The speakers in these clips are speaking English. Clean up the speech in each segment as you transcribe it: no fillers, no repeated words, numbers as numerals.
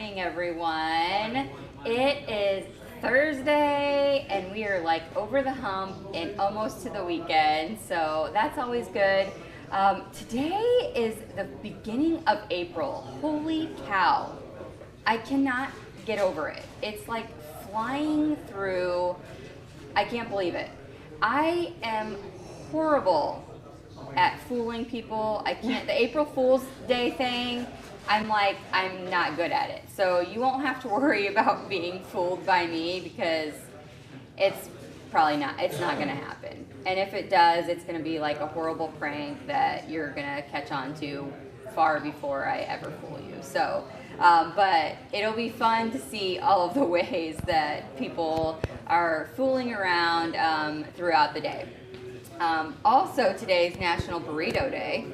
morning, everyone. It is Thursday, and we are like over the hump and almost to the weekend, so that's always good. Today is the beginning of April. Holy cow. I cannot get over it. It's like flying through. I can't believe it. I am horrible at fooling people. I can't. The April Fool's Day thing, I'm not good at it. So you won't have to worry about being fooled by me because it's not going to happen. And if it does, it's going to be like a horrible prank that you're going to catch on to far before I ever fool you. So, but it'll be fun to see all of the ways that people are fooling around throughout the day. Also, today's National Burrito Day.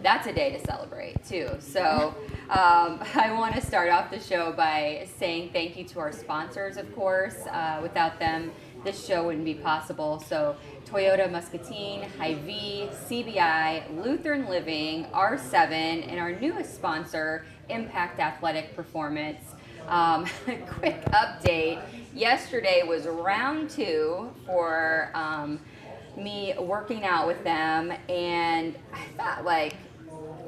That's a day to celebrate, too. So I want to start off the show by saying thank you to our sponsors, of course. Without them, this show wouldn't be possible. So Toyota, Muscatine, Hy-Vee, CBI, Lutheran Living, R7, and our newest sponsor, Impact Athletic Performance. Quick update. Yesterday was round 2 for me working out with them, and I thought,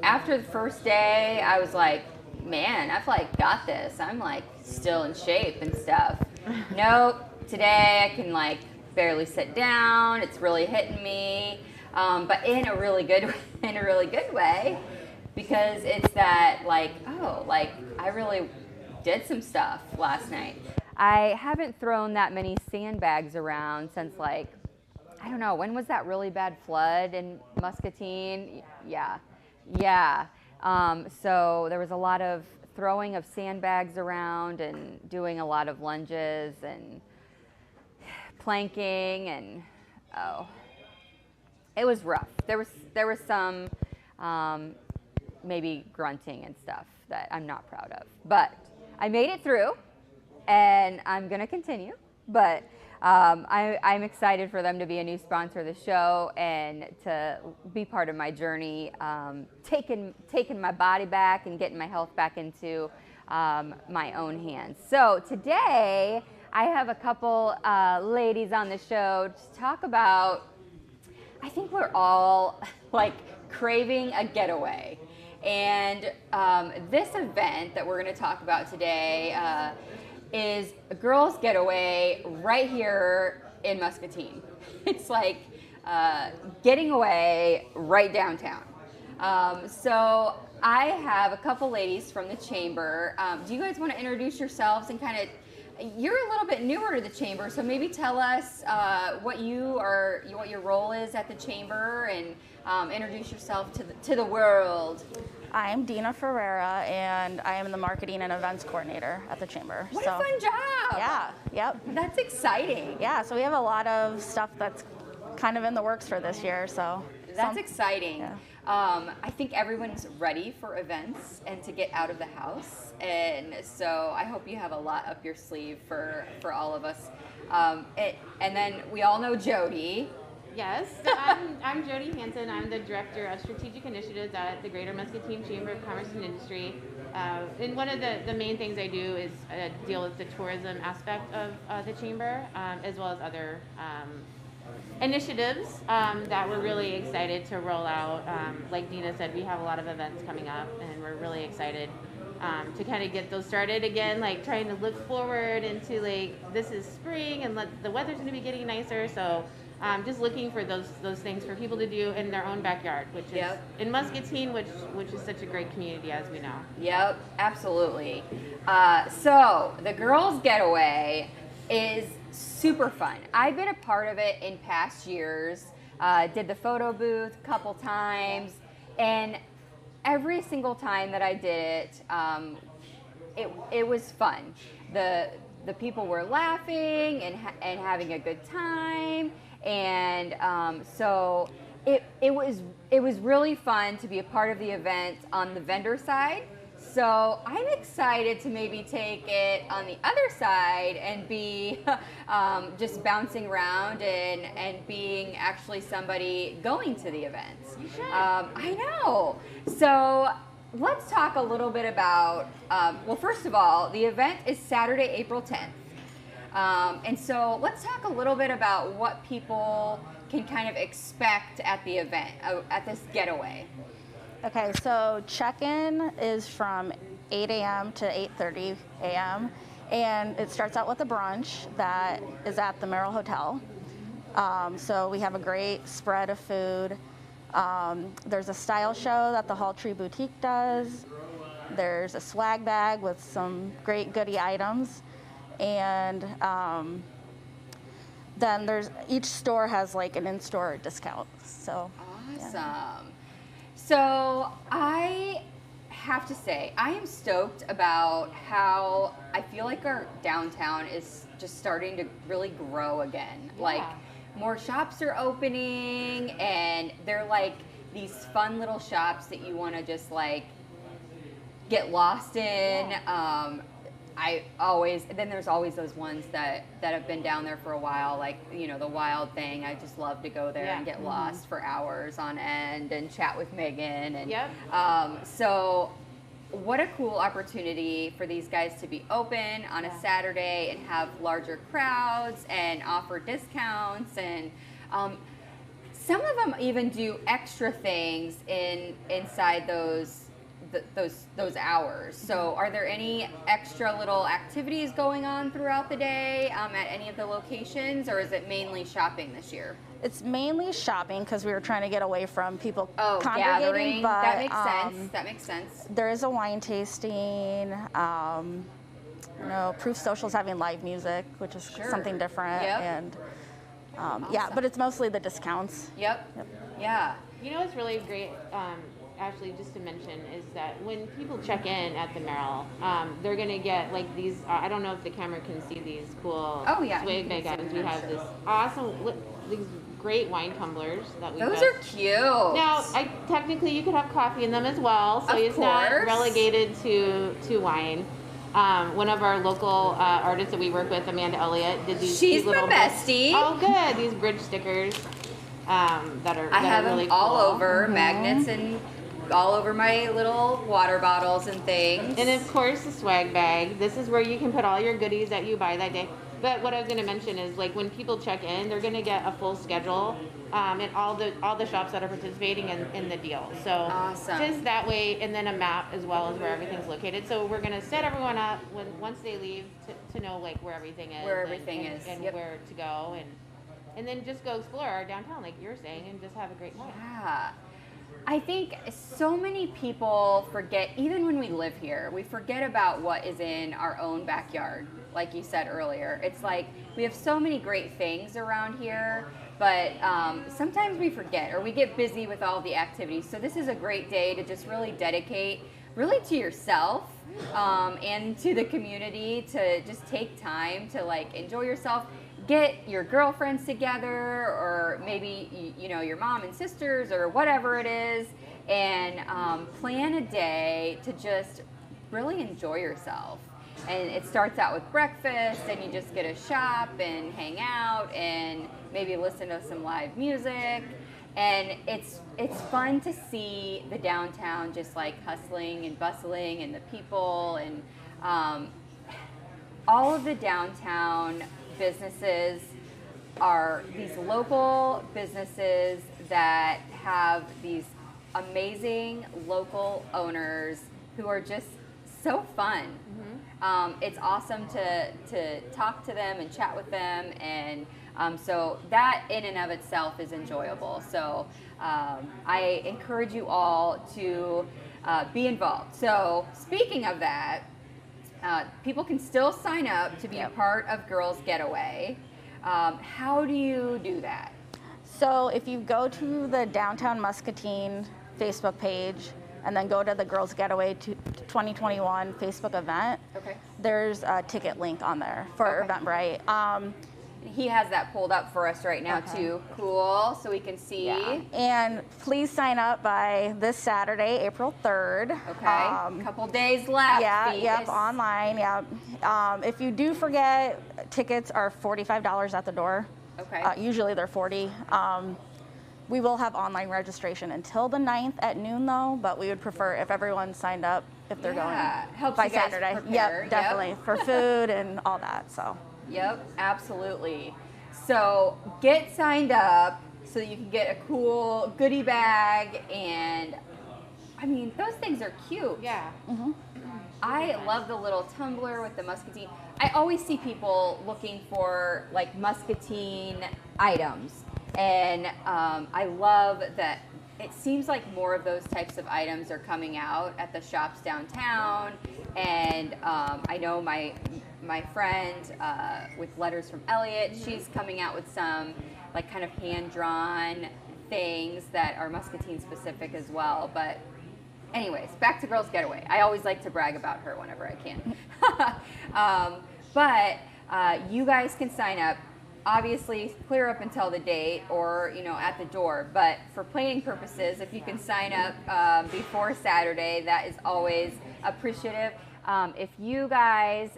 after the first day, I was like, man, I've got this. I'm still in shape and stuff. Nope. Today I can barely sit down. It's really hitting me, but in a really good way, because it's that I really did some stuff last night. I haven't thrown that many sandbags around since I don't know, when was that really bad flood in Muscatine? Yeah. So there was a lot of throwing of sandbags around and doing a lot of lunges and planking, and it was rough. There was some maybe grunting and stuff that I'm not proud of, but I made it through, and I'm gonna continue. But I'm excited for them to be a new sponsor of the show and to be part of my journey, taking my body back and getting my health back into my own hands. So today I have a couple ladies on the show to talk about, I think we're all craving a getaway. And this event that we're going to talk about today is a girls' getaway right here in Muscatine. It's getting away right downtown. So I have a couple ladies from the chamber. Do you guys want to introduce yourselves and you're a little bit newer to the chamber, so maybe tell us what your role is at the chamber, and introduce yourself to the world. I'm Dina Ferreira, and I am the marketing and events coordinator at the chamber. What a fun job! Yeah, yep. That's exciting. Yeah, so we have a lot of stuff that's kind of in the works for this year. So that's exciting. Yeah. I think everyone's ready for events and to get out of the house, and so I hope you have a lot up your sleeve for all of us. And then we all know Jody. Yes, I'm Jody Hansen. I'm the Director of Strategic Initiatives at the Greater Muscatine Chamber of Commerce and Industry. And one of the main things I do is deal with the tourism aspect of the chamber, as well as other initiatives that we're really excited to roll out. Like Dina said, we have a lot of events coming up, and we're really excited to kind of get those started again, trying to look forward into this is spring and the weather's going to be getting nicer, so just looking for those things for people to do in their own backyard, which is in Muscatine, which is such a great community, as we know. Yep, absolutely. So the girls' getaway is super fun. I've been a part of it in past years. Did the photo booth a couple times, and every single time that I did it was fun. The people were laughing and having a good time. And so it was really fun to be a part of the event on the vendor side. So I'm excited to maybe take it on the other side and be just bouncing around and being actually somebody going to the events. You should. I know. So let's talk a little bit about, well, first of all, the event is Saturday, April 10th. And so let's talk a little bit about what people can kind of expect at the event, at this getaway. Okay, so check-in is from 8 a.m. to 8:30 a.m. and it starts out with a brunch that is at the Merrill Hotel. So we have a great spread of food. There's a style show that the Hall Tree Boutique does. There's a swag bag with some great goodie items. And then each store has like an in-store discount. So Awesome. Yeah. So I have to say, I am stoked about how I feel like our downtown is just starting to really grow again. Yeah. Like more shops are opening, and they're like these fun little shops that you want to just like get lost in. Yeah. Then there's always those ones that have been down there for a while, like, you know, the Wild Thing. I just love to go there and get lost for hours on end and chat with Megan. And so what a cool opportunity for these guys to be open on a Saturday and have larger crowds and offer discounts. And some of them even do extra things inside those hours. So are there any extra little activities going on throughout the day at any of the locations, or is it mainly shopping this year? It's mainly shopping because we were trying to get away from people congregating. Gathering. But That makes sense. That makes sense. there is a wine tasting. Proof Social's having live music, which is something different. Yep. And but it's mostly the discounts. Yep. Yeah. You know what's really great, Ashley, just to mention, is that when people check in at the Merrill, they're going to get like these, I don't know if the camera can see these cool swag bag items. We have this awesome, these great wine tumblers that we Those are cute. Now, technically you could have coffee in them as well, so it's not relegated to wine. One of our local artists that we work with, Amanda Elliott, did these She's little my bestie. Oh, good. These bridge stickers that are I have really them all cool. over, magnets and all over my little water bottles and things. And of course the swag bag. This is where you can put all your goodies that you buy that day. But what I was going to mention is, like, when people check in, they're going to get a full schedule and all the shops that are participating in the deal. So awesome. Just that way, and then a map as well as where everything's located. So we're going to set everyone up once they leave to know like where everything is, and where to go, and then just go explore our downtown, like you're saying, and just have a great night. Yeah. I think so many people forget, even when we live here, we forget about what is in our own backyard. Like you said earlier, it's like we have so many great things around here, but sometimes we forget or we get busy with all the activities. So this is a great day to just really dedicate to yourself and to the community, to just take time to like enjoy yourself. Get your girlfriends together, or maybe your mom and sisters, or whatever it is, and plan a day to just really enjoy yourself. And it starts out with breakfast, and you just get to shop and hang out and maybe listen to some live music. And it's fun to see the downtown just like hustling and bustling, and the people, and all of the downtown businesses are these local businesses that have these amazing local owners who are just so fun. Mm-hmm. It's awesome to talk to them and chat with them, and so that in and of itself is enjoyable. So I encourage you all to be involved. So speaking of that, people can still sign up to be a part of Girls Getaway. How do you do that? So if you go to the Downtown Muscatine Facebook page and then go to the Girls Getaway 2021 Facebook event, there's a ticket link on there for Eventbrite. He has that pulled up for us right now too. Cool, so we can see. Yeah. And please sign up by this Saturday, April 3rd. Okay, couple days left. Online, if you do forget, tickets are $45 at the door. Okay. Usually they're $40. We will have online registration until the 9th at noon though, but we would prefer if everyone signed up if they're going helps by you guys Saturday. prepare. Yep, definitely. For food and all that, so. Yep, absolutely. So get signed up so you can get a cool goodie bag, and I mean, those things are cute. Yeah. I love the little tumbler with the Muscatine. I always see people looking for like Muscatine items, and I love that it seems like more of those types of items are coming out at the shops downtown. And I know my friend with Letters from Elliot, she's coming out with some like kind of hand-drawn things that are Muscatine specific as well. But anyways, back to Girls Getaway. I always like to brag about her whenever I can. But you guys can sign up. Obviously, clear up until the date or, you know, at the door. But for planning purposes, if you can sign up before Saturday, that is always appreciative. If you guys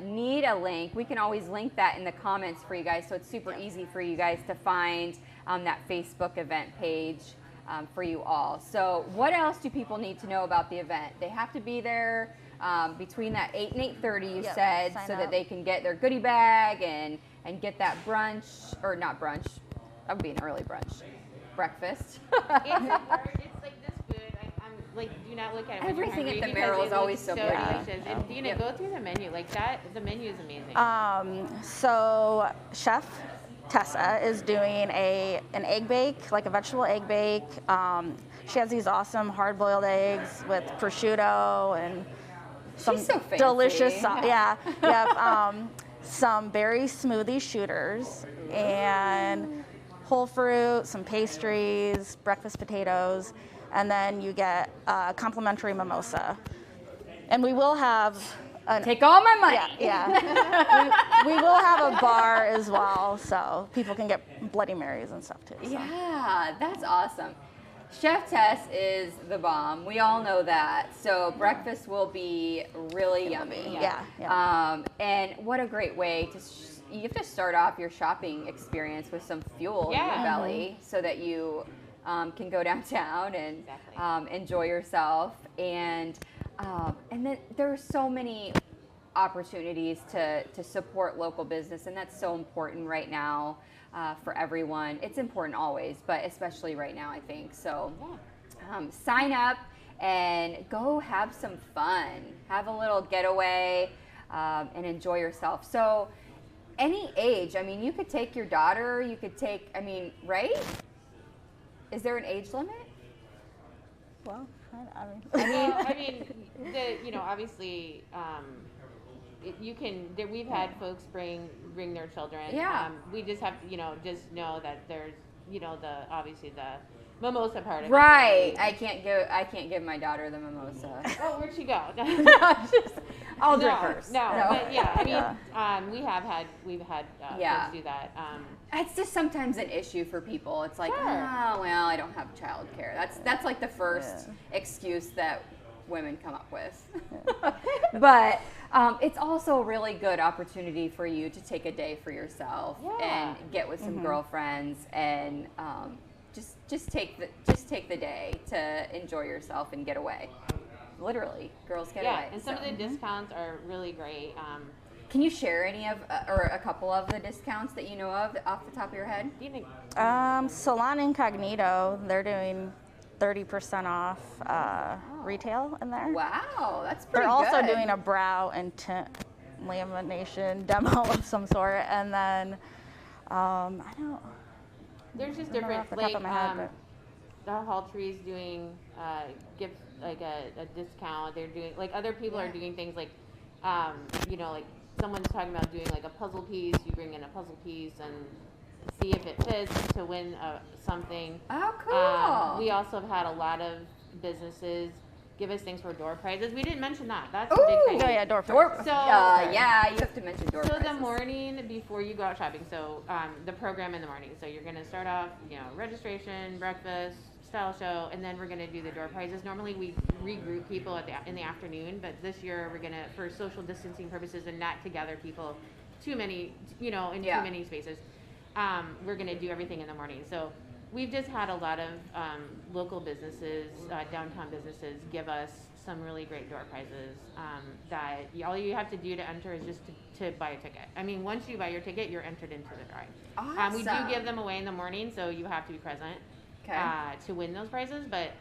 need a link, we can always link that in the comments for you guys. So it's super easy for you guys to find that Facebook event page for you all. So what else do people need to know about the event? They have to be there between that 8 and 8:30, you said, so that they can get their goodie bag and get that brunch, or not brunch, that would be an early brunch, breakfast. It's like this food. I'm like, do not look at it. Everything at the because Merrill it is always looks so pretty. delicious. And Dina, go through the menu. Like that, the menu is amazing. So Chef Tessa is doing an egg bake, like a vegetable egg bake. She has these awesome hard-boiled eggs with prosciutto and some so fancy. delicious sauce. Yeah. Some berry smoothie shooters and whole fruit, some pastries, breakfast potatoes, and then you get a complimentary mimosa. And we will have Take all my money. Yeah. we will have a bar as well, so people can get Bloody Marys and stuff too. So. Yeah, that's awesome. Chef Tess is the bomb. We all know that. So breakfast will be really yummy. Yeah. And what a great way to. You have to start off your shopping experience with some fuel in your belly, so that you can go downtown and enjoy yourself. And then there are so many opportunities to support local business, and that's so important right now. For everyone. It's important always, but especially right now, I think. So sign up and go have some fun. Have a little getaway and enjoy yourself. So any age, I mean, you could take your daughter, you could take, I mean, right? Is there an age limit? Well, I mean, obviously, you can. We've had folks bring their children. Yeah. We just have to, just know that there's, obviously the mimosa part of right. it. I can't give my daughter the mimosa. Oh, where'd she go? I'll drink hers. No. But yeah, I mean, we've had folks do that. It's just sometimes an issue for people. It's like, oh, well, I don't have childcare. That's like the first excuse that women come up with. But it's also a really good opportunity for you to take a day for yourself and get with some girlfriends and just take the day to enjoy yourself and get away. Literally, girls get away. Yeah, and some of the discounts are really great. Can you share any of or a couple of the discounts that you know of off the top of your head? Salon Incognito, they're doing 30% off retail in there. Wow, that's pretty They're also good. doing a brow and tint lamination demo of some sort, and then There's just remember different, off the top of my head, the Hall Tree's doing gift, like a discount. They're doing, like, other people are doing things like, like someone's talking about doing like a puzzle piece. You bring in a puzzle piece and see if it fits to win something. Oh, cool. We also have had a lot of businesses give us things for door prizes. We didn't mention that. That's a big thing. Oh yeah, door prize. So yeah, you have to mention door prizes. So the morning before you go out shopping, so the program in the morning. So you're gonna start off, registration, breakfast, style show, and then we're gonna do the door prizes. Normally we regroup people in the afternoon, but this year we're gonna, for social distancing purposes and not to gather people too many, in too many spaces. We're gonna do everything in the morning. So we've just had a lot of local businesses, downtown businesses, give us some really great door prizes that all you have to do to enter is just to buy a ticket. I mean, once you buy your ticket, you're entered into the drawing. Awesome. We do give them away in the morning, so you have to be present to win those prizes. But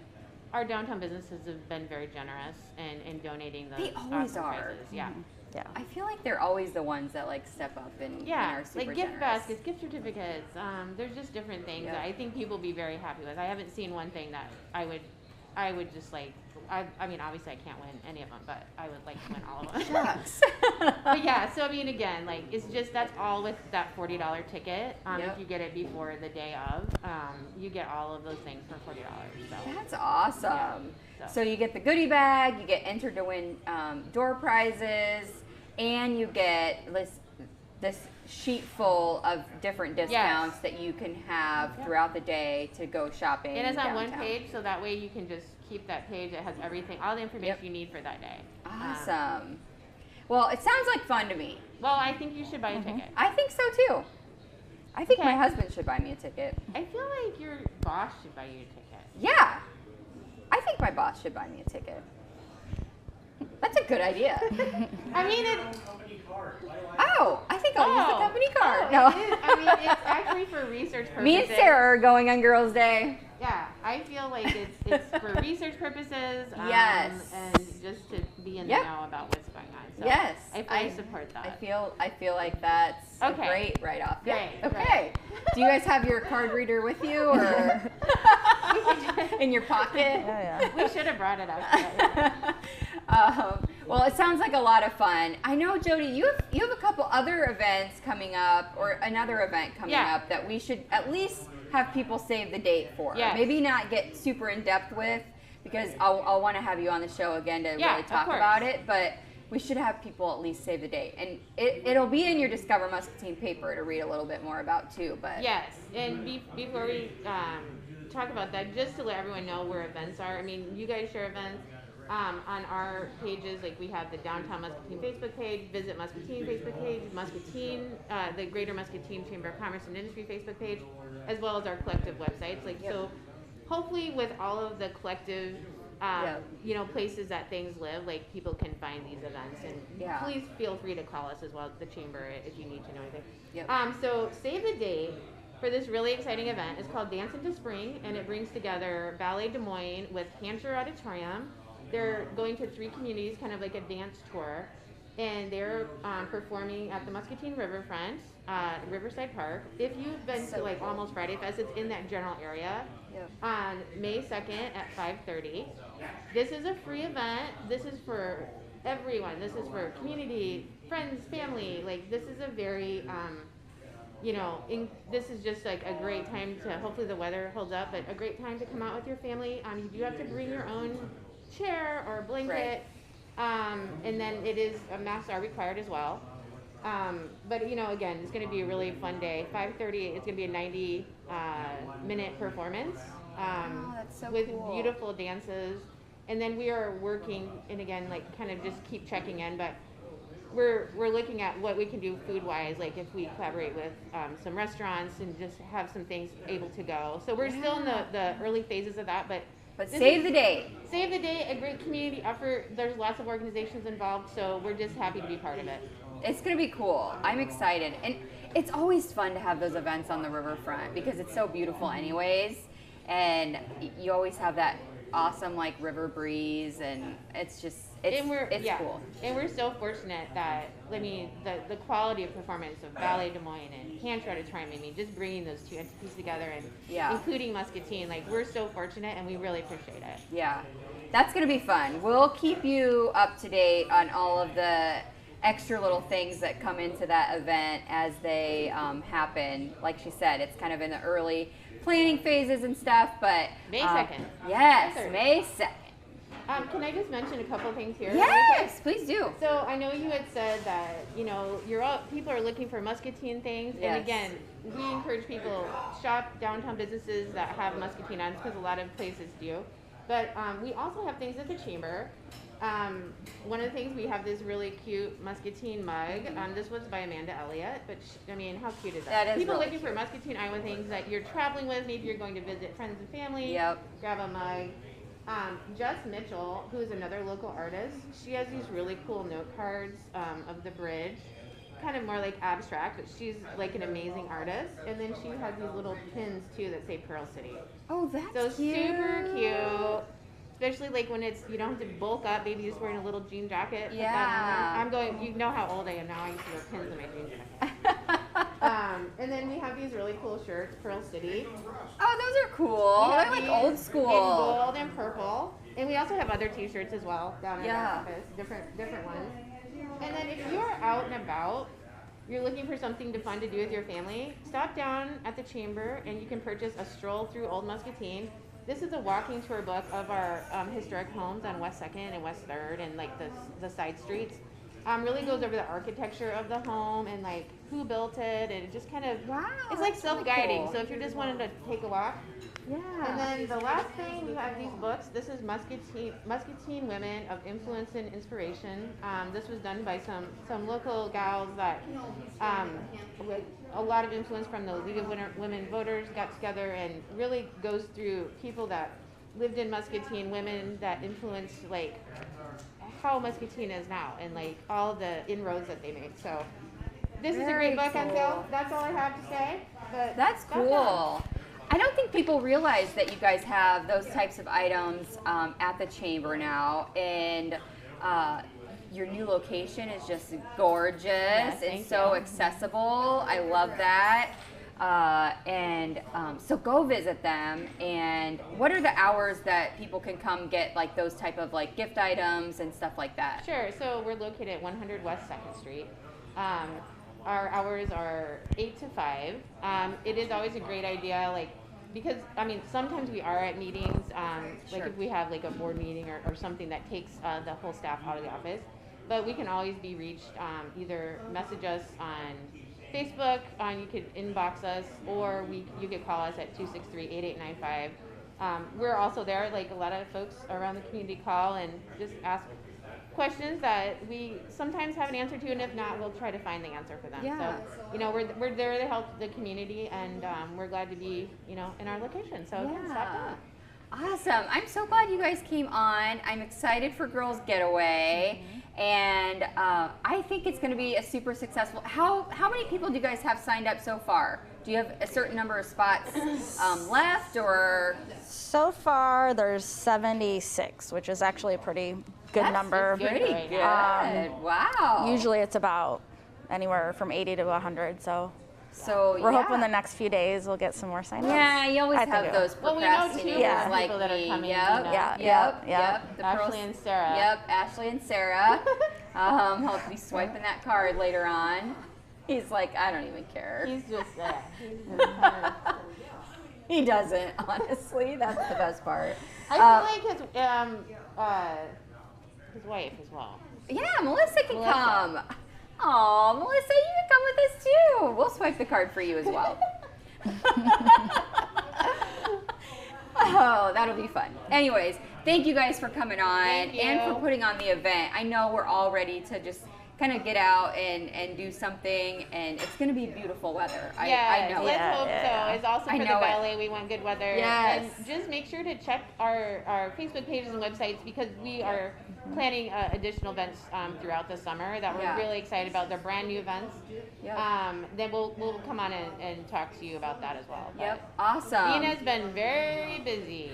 our downtown businesses have been very generous in donating those. They always awesome are. prizes. Yeah. Yeah. I feel like they're always the ones that like step up and are super like gift generous. baskets, gift certificates. There's just different things Yep. that I think people will be very happy with. I haven't seen one thing that I would just like. I mean, obviously I can't win any of them, but I would like to win all of them. Shucks. But yeah, so I mean, again, like it's just that's all with that $40 ticket. Yep. If you get it before the day of, you get all of those things for $40. So That's awesome. Yeah, So you get the goodie bag, you get entered to win door prizes, and you get this sheet full of different discounts that you can have throughout the day to go shopping. it is on downtown. one page, so that way you can just keep that page. It has everything, all the information you need for that day. Awesome. Well, it sounds like fun to me. Well, I think you should buy a ticket. I think so too. I think Okay. my husband should buy me a ticket. I feel like your boss should buy you a ticket. Yeah. I think my boss should buy me a ticket. That's a good idea. I mean, Oh, I think I'll use the company card. No, I mean, it's actually for research purposes. Me and Sarah are going on Girls' Day. Yeah, I feel like it's for research purposes. Yes. And just to be in the know about what's going on. So Yes. I fully support that. I feel like that's a Okay. great write-off. Great, Yeah. Okay. Do you guys have your card reader with you or in your pocket? Yeah. We should have brought it up today. Well, it sounds like a lot of fun. I know, Jody, you have a couple other events coming up, or another event coming up that we should at least have people save the date for. Yes. Maybe not get super in depth with, because I'll want to have you on the show again to Yeah, really of talk course. about it. But we should have people at least save the date, and it'll be in your Discover Muscatine paper to read a little bit more about too. But Yes, and before we talk about that, just to let everyone know where events are. I mean, you guys share events on our pages. Like we have the Downtown Muscatine Facebook page, Visit Muscatine Facebook page, Muscatine, the Greater Muscatine Chamber of Commerce and Industry Facebook page, as well as our collective websites. Like so, hopefully with all of the collective. Places that things live, like people can find these events, and please feel free to call us as well, the chamber, if you need to know anything. So save the date for this really exciting event. It's called Dance into Spring, and it brings together Ballet Des Moines with Hampshire Auditorium. They're going to 3 communities, kind of like a dance tour, and they're performing at the Muscatine Riverfront, Riverside Park. If you've been to like Almost Friday Fest, it's in that general area. On May 2nd at 5:30. This is a free event. This is for everyone. This is for community, friends, family. Like this is a very, this is just like a great time to, hopefully the weather holds up, but a great time to come out with your family. You do have to bring your own chair or blanket. And then it is, masks are required as well. But again, it's going to be a really fun day. 5:30, it's going to be a 90-minute performance that's so with cool. beautiful dances. And then we are working, and again, like kind of just keep checking in, but we're looking at what we can do food-wise, like if we collaborate with some restaurants and just have some things able to go. So we're still in the early phases of that, but save the date. Save the date, a great community effort. There's lots of organizations involved, so we're just happy to be part of it. It's going to be cool. I'm excited. And it's always fun to have those events on the riverfront because it's so beautiful anyways. And you always have that awesome like river breeze, and it's just, it's cool. And we're so fortunate that, I mean, the quality of performance of Ballet Des Moines and Hampshire Auditorium, I mean, just bringing those two entities together and including Muscatine, like we're so fortunate and we really appreciate it. Yeah, that's going to be fun. We'll keep you up to date on all of the extra little things that come into that event as they happen. Like she said, it's kind of in the early planning phases and stuff, but May 2nd. Yes, May 2nd. Can I just mention a couple things here? Yes, please do. So I know you had said that people are looking for Muscatine things, and again, we encourage people shop downtown businesses that have Muscatine on, because a lot of places do. But we also have things at the chamber. One of the things, we have this really cute Muscatine mug. This was by Amanda Elliott, but I mean, how cute is that? That is People really looking for Muscatine, Iowa things that you're traveling with. Maybe you're going to visit friends and family. Yep. Grab a mug. Jess Mitchell, who is another local artist, she has these really cool note cards of the bridge. Kind of more like abstract, but she's like an amazing artist. And then she has these little pins too that say Pearl City. Oh, that's So cute. super cute. Especially like when it's, you don't have to bulk up, maybe just wearing a little jean jacket. Put Yeah. that on. I'm going, you know how old I am now, I used to wear pins in my jean jacket. And then we have these really cool shirts, Pearl City. Oh, those are cool. We I have like these old school. in gold and purple. And we also have other t-shirts as well down in Yeah. our office, different ones. And then if you're out and about, you're looking for something fun to do with your family, stop down at the Chamber and you can purchase a stroll through Old Muscatine. This is a walking tour book of our historic homes on West 2nd and West 3rd and like the side streets. Really goes over the architecture of the home and like who built it, and it just kind of, Wow, it's like that's really self-guiding. cool. So if you're just wanting to take a walk. Yeah. And then the last thing, we have these books. This is Muscatine Women of Influence and Inspiration. This was done by some local gals that, with a lot of influence from the League of Women Voters, got together and really goes through people that lived in Muscatine, women that influenced like how Muscatine is now and like all the inroads that they made. So this is a Very great book on cool. sale. That's all I have to say. But That's cool. I don't think people realize that you guys have those types of items at the Chamber now, and your new location is just gorgeous and thank so you. accessible. I love that. So go visit them. And what are the hours that people can come get like those type of like gift items and stuff like that? Sure. So we're located at 100 West 2nd Street. Our hours are 8 to 5. It is always a great idea, like, because, I mean, sometimes we are at meetings, like Sure. if we have like a board meeting or something that takes the whole staff out of the office. But we can always be reached, either message us on Facebook, you could inbox us, or you could call us at 263-8895. We're also there, like a lot of folks around the community call and just ask questions that we sometimes have an answer to, and if not, we'll try to find the answer for them. Yeah. So, you know, we're there to help the community, and we're glad to be, you know, in our location. So yeah, stop Yeah. in. Awesome. I'm so glad you guys came on. I'm excited for Girls Getaway. And I think it's going to be a super successful. How many people do you guys have signed up so far? Do you have a certain number of spots left, or? So far, there's 76, which is actually a pretty good That's number. good. Pretty right good. now. Wow. Usually it's about anywhere from 80 to 100, so So we're yeah. hoping the next few days we'll get some more sign-ups. Yeah, you always I think have it those Well, we know, too, procrastinators yeah. like people that are me. coming, Yep, you know. yep. The Ashley pearls- and Sarah. Yep, Ashley and Sarah. He'll be swiping that card later on. He's like, I don't even care. He's just kind of. He doesn't, honestly. That's the best part. I feel like his wife as well. Yeah, Melissa can Melissa. come. Oh, Melissa, you can come with us too. We'll swipe the card for you as well. Oh, that'll be fun. Anyways, thank you guys for coming on Thank you. and for putting on the event. I know we're all ready to just kind of get out and do something, and it's going to be beautiful weather. I know let's it. hope so. It's also I for the know it. ballet. We want good weather. Yes. And just make sure to check our Facebook pages and websites, because we are planning additional events throughout the summer that we're Yeah. really excited about. They're brand new events. Yep. Then we'll come on and talk to you about that as well. But Yep, awesome. Nina's been very busy.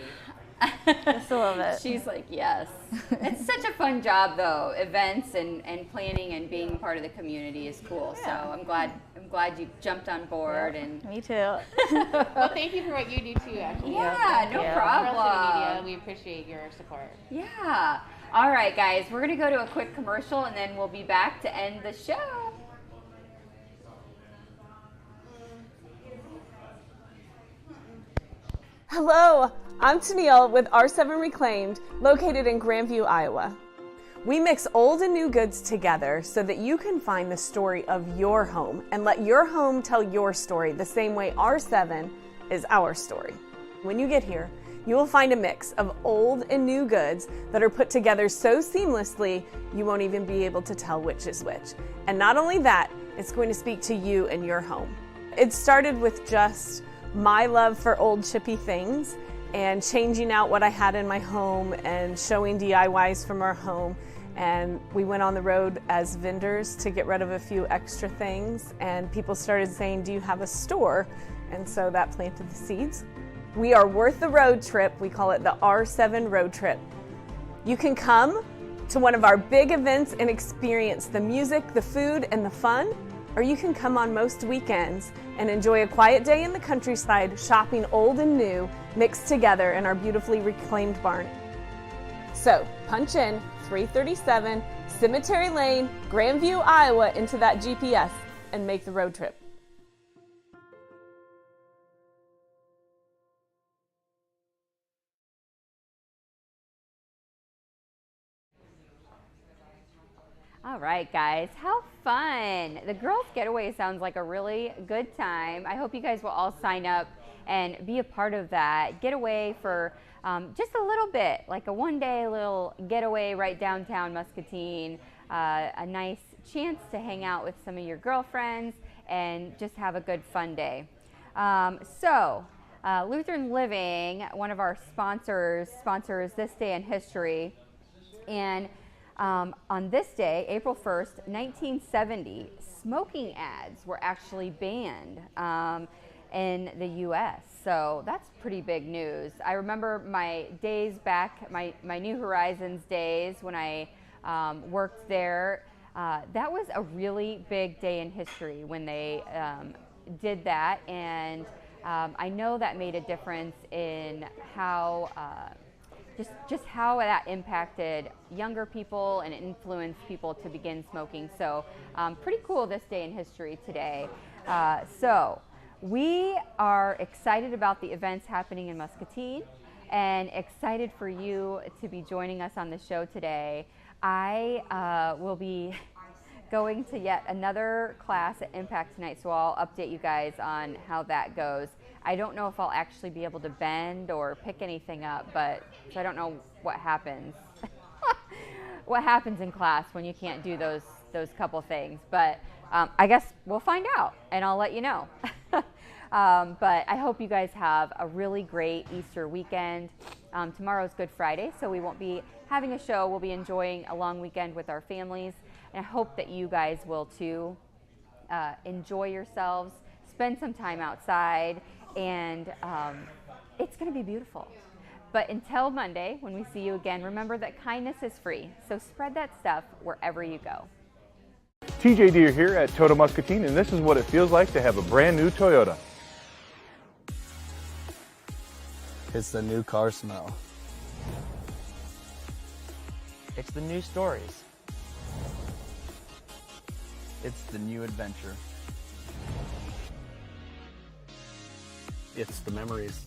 Just a little bit. She's like, yes. It's such a fun job though. Events and planning and being part of the community is cool. So I'm glad you jumped on board and Me too. Well, thank you for what you do too, actually. yeah, no you. Pearl City Media, problem. we appreciate your support. Yeah. All right, guys, we're gonna go to a quick commercial and then we'll be back to end the show. Hello, I'm Tennille with R7 Reclaimed, located in Grandview, Iowa. We mix old and new goods together so that you can find the story of your home and let your home tell your story the same way R7 is our story. When you get here, You will find a mix of old and new goods that are put together so seamlessly you won't even be able to tell which is which. And not only that, it's going to speak to you and your home. It started with just my love for old chippy things and changing out what I had in my home and showing DIYs from our home. And we went on the road as vendors to get rid of a few extra things, and people started saying, do you have a store? And so that planted the seeds. We are worth the road trip. We call it the R7 road trip. You can come to one of our big events and experience the music, the food, and the fun, or you can come on most weekends and enjoy a quiet day in the countryside shopping old and new mixed together in our beautifully reclaimed barn. So punch in 337 Cemetery Lane, Grandview, Iowa into that GPS and make the road trip. All right, guys, how fun. The Girls Getaway sounds like a really good time. I hope you guys will all sign up and be a part of that getaway for just a little bit, like a one-day little getaway right downtown Muscatine, a nice chance to hang out with some of your girlfriends and just have a good fun day. Lutheran Living, one of our sponsors this day in history, and on this day, April 1st, 1970, smoking ads were actually banned in the U.S. So that's pretty big news. I remember my days back, my New Horizons days when I worked there. That was a really big day in history when they did that, and I know that made a difference in how just how that impacted younger people and influenced people to begin smoking. So pretty cool this day in history today. So we are excited about the events happening in Muscatine and excited for you to be joining us on the show today. I will be going to yet another class at Impact tonight, so I'll update you guys on how that goes. I don't know if I'll actually be able to bend or pick anything up, so I don't know what happens. What happens in class when you can't do those couple things, but I guess we'll find out and I'll let you know. But I hope you guys have a really great Easter weekend. Tomorrow's Good Friday, so we won't be having a show. We'll be enjoying a long weekend with our families, and I hope that you guys will too. Enjoy yourselves, spend some time outside, and it's going to be beautiful. But until Monday, when we see you again, remember that kindness is free, so spread that stuff wherever you go. TJ Deere here at Toyota Muscatine, and this is what it feels like to have a brand new Toyota. It's the new car smell. It's the new stories. It's the new adventure. It's the memories.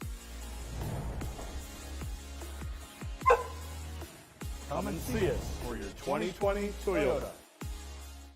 Come and see us for your 2020 Toyota.